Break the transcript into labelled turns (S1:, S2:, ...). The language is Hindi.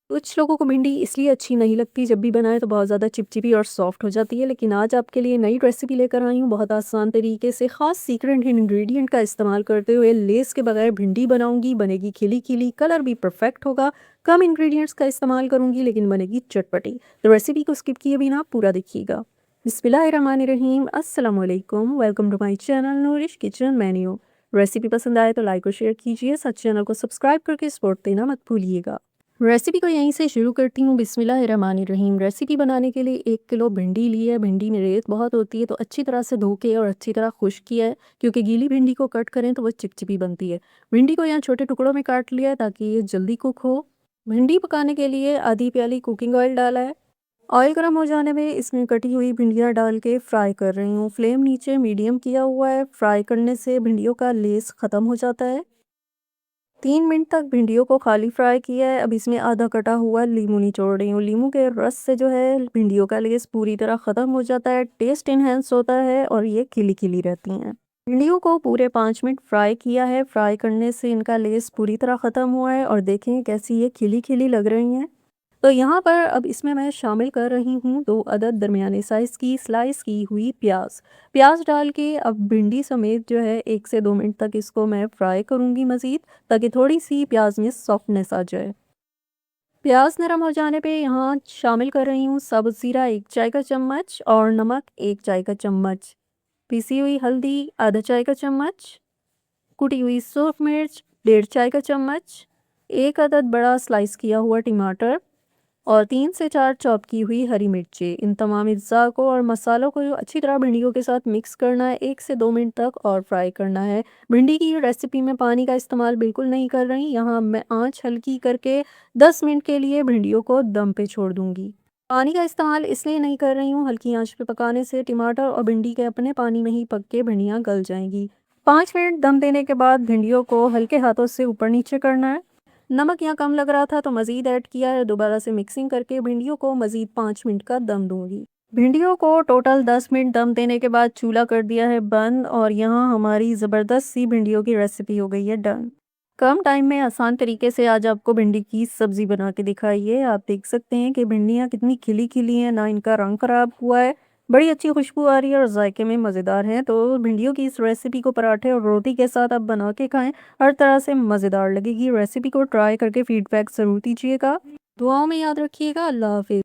S1: कुछ लोगों को भिंडी इसलिए अच्छी नहीं लगती, जब भी बनाए तो बहुत ज़्यादा चिपचिपी और सॉफ्ट हो जाती है। लेकिन आज आपके लिए नई रेसिपी लेकर आई हूँ, बहुत आसान तरीके से ख़ास सीक्रेट इंग्रेडिएंट का इस्तेमाल करते हुए लेस के बगैर भिंडी बनाऊंगी। बनेगी खिली खिली, कलर भी परफेक्ट होगा। कम इंग्रेडिएंट्स का इस्तेमाल करूंगी लेकिन बनेगी चटपटी। तो रेसिपी को स्किप किए बिना पूरा देखिएगा। बिस्मिल्लाहिर्रहमानिर्रहीम, अस्सलाम वालेकुम, welcome to my channel nourish kitchen menu. Recipe पसंद आए तो लाइक और शेयर कीजिए, साथ चैनल को सब्सक्राइब करके सपोर्ट देना मत भूलिएगा। रेसिपी को यहीं से शुरू करती हूँ। बिस्मिल्लाहिर्रहमानिर्रहीम। रेसिपी बनाने के लिए 1 किलो भिंडी ली है। भिंडी में रेत बहुत होती है तो अच्छी तरह से धो के और अच्छी तरह खुश्क किया है, क्योंकि गीली भिंडी को कट करें तो वो चिपचिपी बनती है। भिंडी को यहाँ छोटे टुकड़ों में काट लिया है ताकि ये जल्दी कुक हो। भिंडी पकाने के लिए आधी प्याली कुकिंग ऑयल डाला है। ऑयल गर्म हो जाने में इसमें कटी हुई भिंडियाँ डाल के फ्राई कर रही हूँ। फ्लेम नीचे मीडियम किया हुआ है। फ्राई करने से भिंडियों का लेस ख़त्म हो जाता है। 3 मिनट तक भिंडियों को खाली फ्राई किया है। अब इसमें आधा कटा हुआ नींबू निचोड़ रही हूँ। नींबू के रस से जो है भिंडियों का लेस पूरी तरह ख़त्म हो जाता है, टेस्ट इन्हेंस होता है और ये खिली खिली रहती हैं। भिंडियों को पूरे 5 मिनट फ्राई किया है। फ्राई करने से इनका लेस पूरी तरह ख़त्म हुआ है और देखें कैसी ये खिली खिली लग रही हैं। तो यहाँ पर अब इसमें मैं शामिल कर रही हूँ 2 अदद दरमियाने साइज़ की स्लाइस की हुई प्याज। प्याज डाल के अब भिंडी समेत जो है 1 से 2 मिनट तक इसको मैं फ्राई करूँगी मज़ीद, ताकि थोड़ी सी प्याज में सॉफ्टनेस आ जाए। प्याज नरम हो जाने पे यहाँ शामिल कर रही हूँ सब्ज़ ज़ीरा 1 चाय का चम्मच और नमक 1 चाय का चम्मच, पिसी हुई हल्दी आधा चाय का चम्मच, कुटी हुई सूरख मिर्च 1.5 चाय का चम्मच, 1 अदद बड़ा स्लाइस किया हुआ टमाटर और 3 से 4 चॉप की हुई हरी मिर्ची। इन तमाम अज्जा को और मसालों को अच्छी तरह भिंडियों के साथ मिक्स करना है। 1 से 2 मिनट तक और फ्राई करना है। भिंडी की रेसिपी में पानी का इस्तेमाल बिल्कुल नहीं कर रही। यहाँ मैं आंच हल्की करके 10 मिनट के लिए भिंडियों को दम पे छोड़ दूंगी। पानी का इस्तेमाल इसलिए नहीं कर रही हूँ, हल्की आंच पे पकाने से टमाटर और भिंडी के अपने पानी में ही पक के भिंडियाँ गल जाएंगी। 5 मिनट दम देने के बाद भिंडियों को हल्के हाथों से ऊपर नीचे करना है। नमक यहाँ कम लग रहा था तो मज़ीद ऐड किया है। दोबारा से मिक्सिंग करके भिंडियों को मज़ीद 5 मिनट का दम दूंगी। भिंडियों को टोटल 10 मिनट दम देने के बाद चूल्हा कर दिया है बंद और यहाँ हमारी ज़बरदस्त सी भिंडियों की रेसिपी हो गई है डन। कम टाइम में आसान तरीके से आज आपको भिंडी की सब्ज़ी बना के दिखाइए। आप देख सकते हैं कि भिंडियाँ कितनी खिली खिली हैं, ना इनका रंग ख़राब हुआ है, बड़ी अच्छी खुशबू आ रही है और जायके में मज़ेदार हैं। तो भिंडियों की इस रेसिपी को पराठे और रोटी के साथ आप बना के खाएं, हर तरह से मज़ेदार लगेगी। रेसिपी को ट्राई करके फीडबैक ज़रूर दीजिएगा। दुआओं में याद रखिएगा। अल्लाह हाफ़िज़।